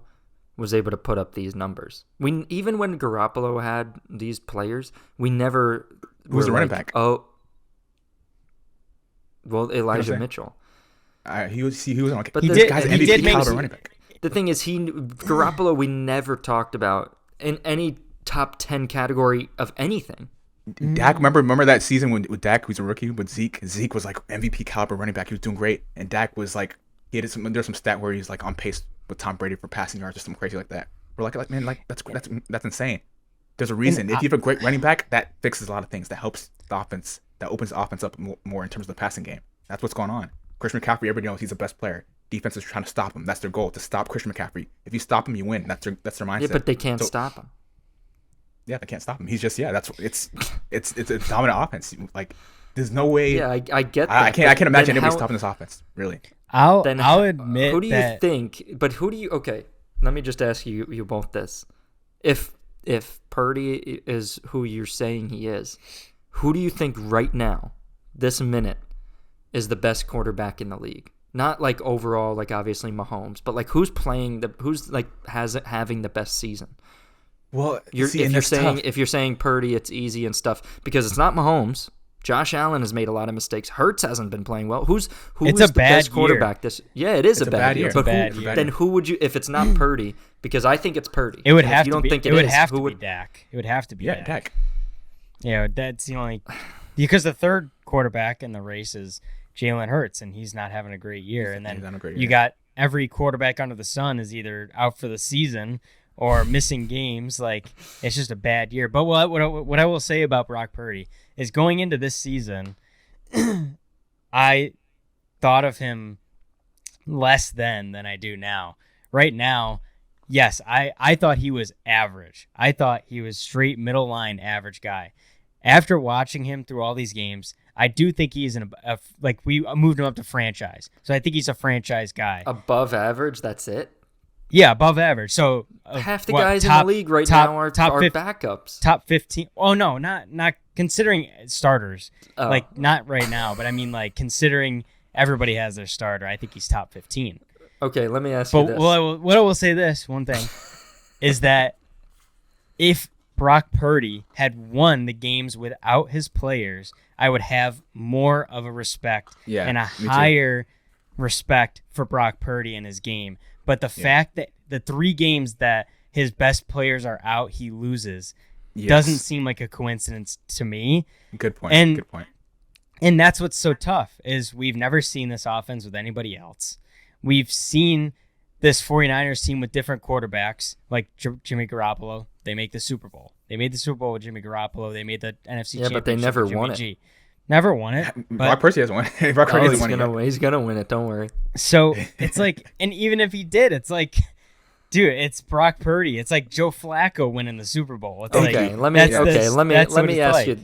was able to put up these numbers. Even when Garoppolo had these players, we never. Who's the running back? Oh, well, Elijah Mitchell. He was on. But He the- did. Guy's he MVP did make- caliber running back. The thing is, Garoppolo we never talked about in any top 10 category of anything. Dak, remember that season with Dak, who's a rookie, with Zeke? Zeke was like MVP caliber running back. He was doing great, and Dak was like, there's some stat where he's like on pace with Tom Brady for passing yards or something crazy like that. We're like man, like that's insane. There's a reason. If you have a great running back, that fixes a lot of things. That helps the offense. That opens the offense up more in terms of the passing game. That's what's going on. Christian McCaffrey, everybody knows he's the best player. Defense is trying to stop him. That's their goal, to stop Christian McCaffrey. If you stop him, you win. That's their mindset. Yeah, but they can't stop him. Yeah, they can't stop him. He's just it's a dominant offense. Like there's no way. Yeah, I get that. I can't imagine anybody stopping this offense. Really. I'll admit. Who do you that, think? But who do you? Okay, let me just ask you both this: if Purdy is who you're saying he is, who do you think right now, this minute, is the best quarterback in the league? Not like overall, like obviously Mahomes, but like who's having the best season? Well, if you're saying Purdy, it's easy and stuff because it's not Mahomes. Josh Allen has made a lot of mistakes. Hurts hasn't been playing well. Who's the best quarterback this? Yeah, it is a bad year. But then who would you? If it's not Purdy, because I think it's Purdy. It would And have if you to don't be. think It would is, have who to would- be Dak. It would have to be Yeah, Dak. Dak. Yeah, that's the only because the third quarterback in the race is Jalen Hurts, and he's not having a great year. And then you got every quarterback under the sun is either out for the season or missing games. Like it's just a bad year. But what I will say about Brock Purdy is going into this season, I thought of him less than I do now. Right now, yes, I thought he was average. I thought he was straight middle line average guy. After watching him through all these games, I do think he's we moved him up to franchise. So I think he's a franchise guy. above average. That's it. Yeah, above average. So Half the guys in the league right now are backups. Top 15. Oh no, not considering starters. Oh. Like not right now, but I mean like considering everybody has their starter. I think he's top 15. Okay, let me ask you But this. what I will say this one thing is that if Brock Purdy had won the games without his players, I would have more of a respect and a me too. higher respect for Brock Purdy and his game. But the fact that the 3 games that his best players are out, he loses, doesn't seem like a coincidence to me. Good point. Good point. And that's what's so tough is we've never seen this offense with anybody else. We've seen this 49ers team with different quarterbacks, like Jimmy Garoppolo. They make the Super Bowl. They made the Super Bowl with Jimmy Garoppolo. They made the NFC Championship but they never with Jimmy won it. G. Never won it. Brock Purdy hasn't won. Brock Purdy hasn't won it yet. He's gonna win it. Don't worry. So it's like, and even if he did, it's like, Dude, it's Brock Purdy. It's like Joe Flacco winning the Super Bowl. It's Okay, like, let me ask like. you.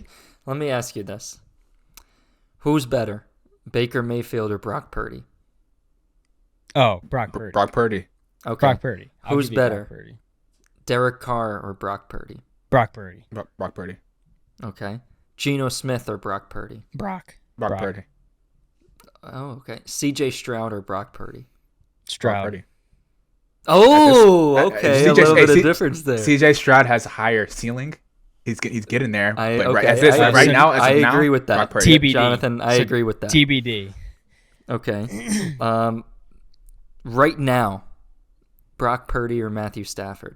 Let me ask you this: who's better, Baker Mayfield or Brock Purdy? Oh, Brock Purdy. Brock Purdy. Okay, Brock Purdy. Who's better, Brock Purdy. Derek Carr or Brock Purdy? Brock Purdy. Brock Purdy. Okay, Geno Smith or Brock Purdy? Brock Purdy. Oh, okay. C.J. Stroud or Brock Purdy? Stroud. Brock Purdy. Oh, okay. A little bit of difference there. CJ Stroud has a higher ceiling. He's getting there. I agree with that. TBD. Jonathan, I agree with that. TBD. Okay. Right now, Brock Purdy or Matthew Stafford?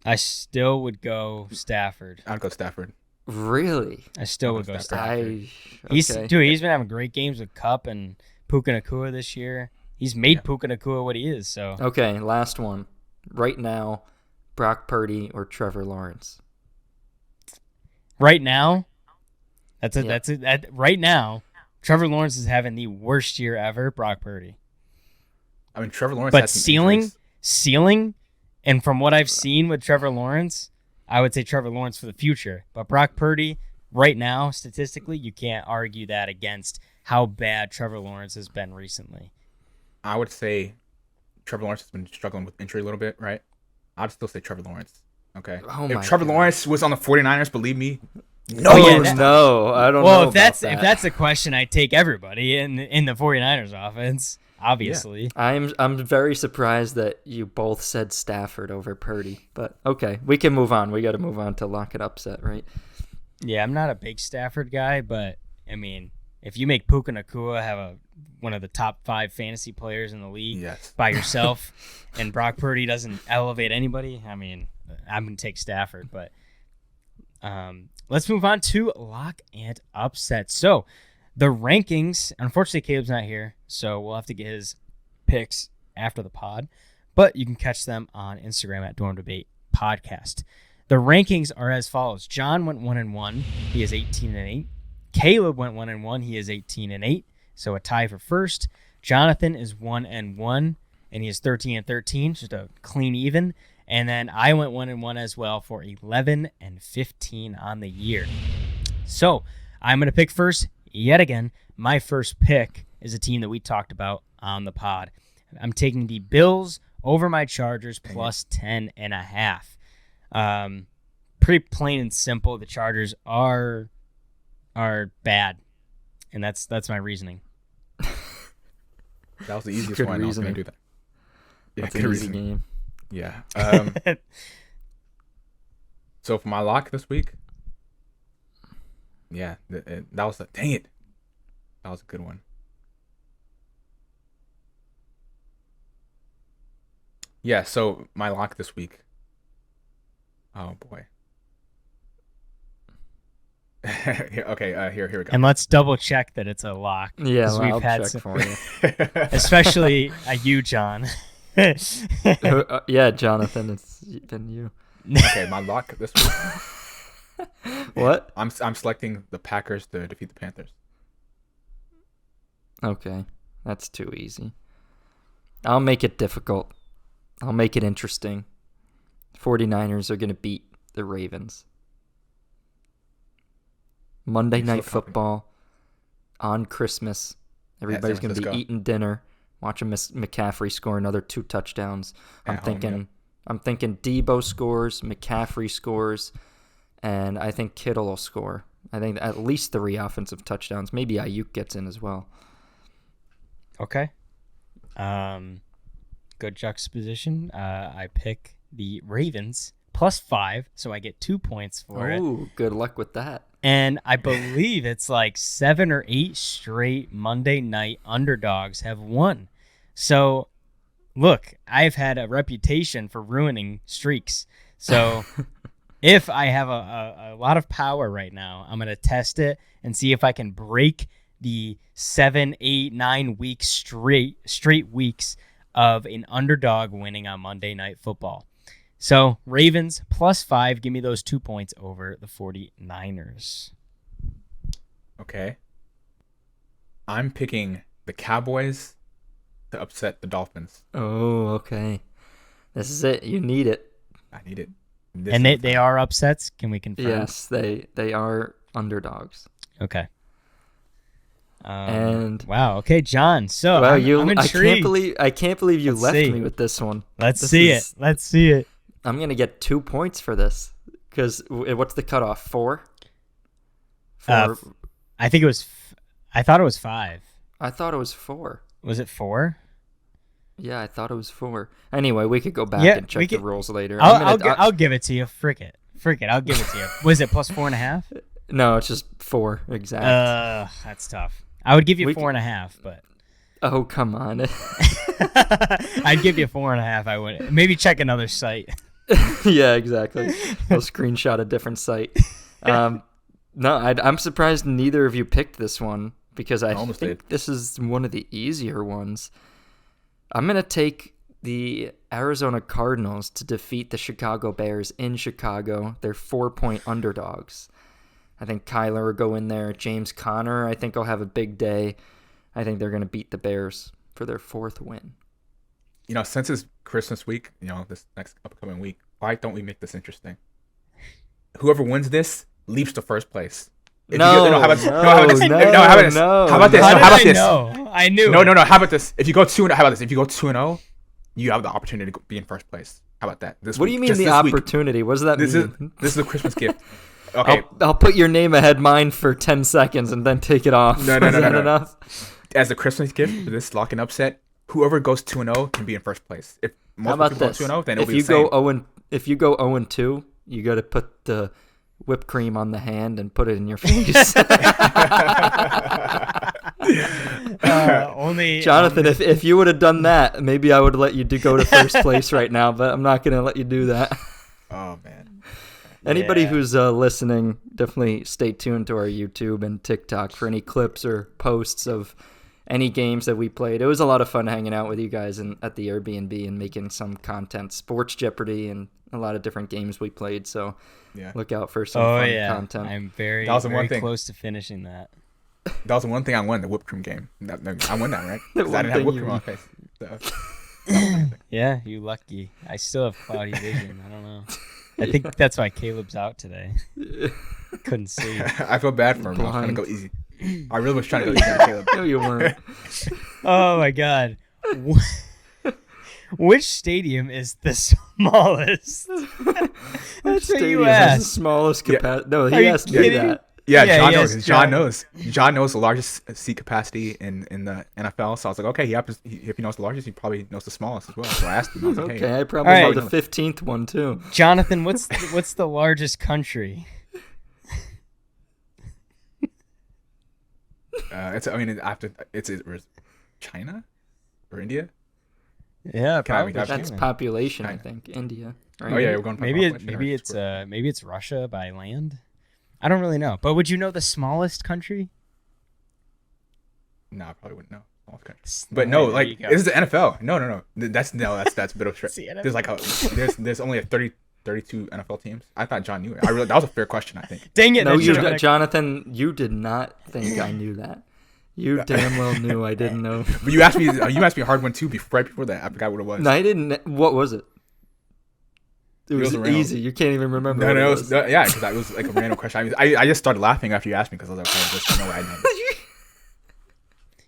I still would go Stafford. I'd go Stafford. Really? I still would go Stafford. Okay. He's been having great games with Kupp and Puka Nacua this year. He's made Puka Nacua what he is. So Okay, last one. Right now, Brock Purdy or Trevor Lawrence? right now, right now, Trevor Lawrence is having the worst year ever. Brock Purdy. I mean, Trevor Lawrence But has some ceiling, and from what I've seen with Trevor Lawrence, I would say Trevor Lawrence for the future. But Brock Purdy, right now, statistically, you can't argue that against how bad Trevor Lawrence has been recently. I would say Trevor Lawrence has been struggling with injury a little bit, right? I'd still say Trevor Lawrence. Okay. Oh if Trevor Lawrence was on the 49ers, believe me, I don't know. Well, if that's a question, I take everybody in the 49ers offense, obviously. Yeah. I'm very surprised that you both said Stafford over Purdy, but okay, we can move on. We got to move on to lock it upset, right? Yeah, I'm not a big Stafford guy, but I mean, if you make Puka Nacua have one of the top 5 fantasy players in the league by yourself, and Brock Purdy doesn't elevate anybody, I mean, I'm gonna take Stafford. But let's move on to lock and upset. So the rankings. Unfortunately, Caleb's not here, so we'll have to get his picks after the pod. But you can catch them on Instagram at Dorm Debate Podcast. The rankings are as follows: John went 1-1. He is 18-8. Caleb went 1-1. He is 18-8. So a tie for first. Jonathan is 1-1, and he is 13-13, just a clean even. And then I went 1-1 as well for 11-15 on the year. So I'm going to pick first yet again. My first pick is a team that we talked about on the pod. I'm taking the Bills over my Chargers plus 10.5. Pretty plain and simple. The Chargers are bad, and that's my reasoning. That was the easiest Good one. reasoning. I was going to do that. Yeah, That's good an easy reasoning. game. Yeah. So for my lock this week, that was dang it. That was a good one. Yeah, so my lock this week. Oh boy. Here we go. And let's double check that it's a lock. Yeah, 'cause I'll check for you. Especially you, John. Yeah, Jonathan, it's been you. Okay, my lock this week. What? I'm selecting the Packers to defeat the Panthers. Okay, that's too easy. I'll make it difficult. I'll make it interesting. 49ers are going to beat the Ravens. Monday Night Football on Christmas. Everybody's going to be eating dinner, watching McCaffrey score another 2 touchdowns. I'm thinking Debo scores, McCaffrey scores, and I think Kittle will score. I think at least 3 offensive touchdowns. Maybe Ayuk gets in as well. Okay. Good juxtaposition. I pick the Ravens plus 5, so I get 2 points for it. Oh, good luck with that. And I believe it's like 7 or 8 straight Monday night underdogs have won. So, look, I've had a reputation for ruining streaks. So, if I have a lot of power right now, I'm going to test it and see if I can break the 7, 8, 9 weeks straight weeks of an underdog winning on Monday Night Football. So, Ravens plus 5, give me those 2 points over the 49ers. Okay. I'm picking the Cowboys to upset the Dolphins. Oh, okay. This is it. You need it. I need it. And they are upsets. Can we confirm? Yes, they are underdogs. Okay. And wow. Okay, John. So well, I'm intrigued. I can't believe you Let's left see. me with this one. Let's see it. I'm gonna get 2 points for this because what's the cutoff? 4. I think it was. I thought it was 5. I thought it was 4. Was it 4? Yeah, I thought it was 4. Anyway, we could go back and check the rules later. I'll give it to you. Frick it. I'll give it to you. Was it plus 4.5? No, it's just 4 exact. That's tough. I would give you 4.5, but. Oh, come on. I'd give you 4.5. I would maybe check another site. Yeah, exactly. I'll screenshot a different site. No, I'm surprised neither of you picked this one because I think this is one of the easier ones. I'm going to take the Arizona Cardinals to defeat the Chicago Bears in Chicago. They're 4-point underdogs. I think Kyler will go in there. James Conner, I think, will have a big day. I think they're going to beat the Bears for their 4th win. Since it's Christmas week, this next upcoming week, why don't we make this interesting? Whoever wins this leaps to first place. How about this? I knew. No. How about this? If you go 2-0, you have the opportunity to be in first place. How about that? What do you mean the opportunity? What does that mean? This is a Christmas gift. Okay. I'll put your name ahead mine for 10 seconds and then take it off. No. Enough? As a Christmas gift for this lock-in upset, whoever goes 2-0 can be in first place. If multiple people go 2-0, then it'll be the same. If you go 0-2, you got to put the whipped cream on the hand and put it in your face. Jonathan, if you would have done that, maybe I would let you go to first place right now, but I'm not going to let you do that. Oh, man. Anybody who's listening, definitely stay tuned to our YouTube and TikTok for any clips or posts of any games that we played. It was a lot of fun hanging out with you guys at the Airbnb and making some content, Sports Jeopardy, and a lot of different games we played. So look out for some fun content. I'm very close to finishing that. That was the one thing I won, the whipped cream game. I won that, right? Because I didn't have whipped cream on my face. So. Yeah, you lucky. I still have cloudy vision. I don't know. I think that's why Caleb's out today. Couldn't see. I feel bad for him. I was trying to go easy. I really was trying to go easy on Caleb. No, you weren't. Oh, my God. Which stadium is the smallest? That's what you asked. The smallest capacity. No, he asked me that. Yeah, John knows. John knows the largest seat capacity in the NFL. So I was like, okay, if he knows the largest, he probably knows the smallest as well. So I asked him. I was like, hey. Okay, I probably know the 15th one too. Jonathan, what's the largest country? It's China or India. Yeah, probably. That's population, I think. India. Right? Oh yeah, we're going. Maybe it's Russia by land. I don't really know, but would you know the smallest country? No, I probably wouldn't know. But no, like this is the NFL. No. That's a bit of a stretch. There's like there's only 32 NFL teams. I thought John knew it. That was a fair question, I think. Dang it! No, Jonathan, you did not think I knew that. You damn well knew I didn't know. But you asked me a hard one too right before that. I forgot what it was. No, I didn't. What was it? It was easy. You can't even remember. No, because that was like a random question. I just started laughing after you asked me because I was like, okay, just know what I know.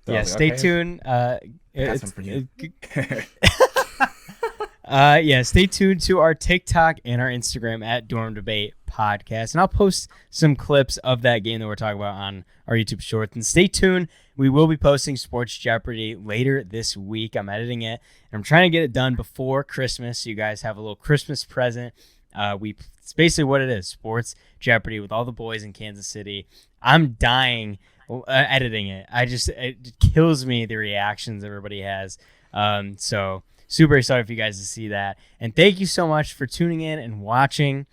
So stay tuned. That's one for you. Stay tuned to our TikTok and our Instagram at Dorm Debate Podcast, and I'll post some clips of that game that we're talking about on our YouTube Shorts. And stay tuned. We will be posting Sports Jeopardy later this week. I'm editing it, and I'm trying to get it done before Christmas, so you guys have a little Christmas present. It's basically what it is: Sports Jeopardy with all the boys in Kansas City. I'm dying editing it. It kills me the reactions everybody has. So super excited for you guys to see that. And thank you so much for tuning in and watching.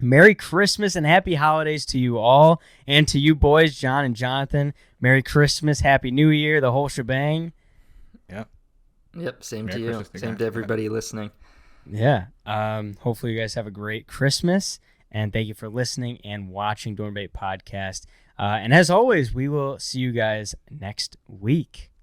Merry Christmas and happy holidays to you all. And to you boys, John and Jonathan, Merry Christmas, Happy New Year, the whole shebang. Yep, same to you. Same to everybody listening. Yeah. Hopefully you guys have a great Christmas. And thank you for listening and watching Dorm Debate Podcast. And as always, we will see you guys next week.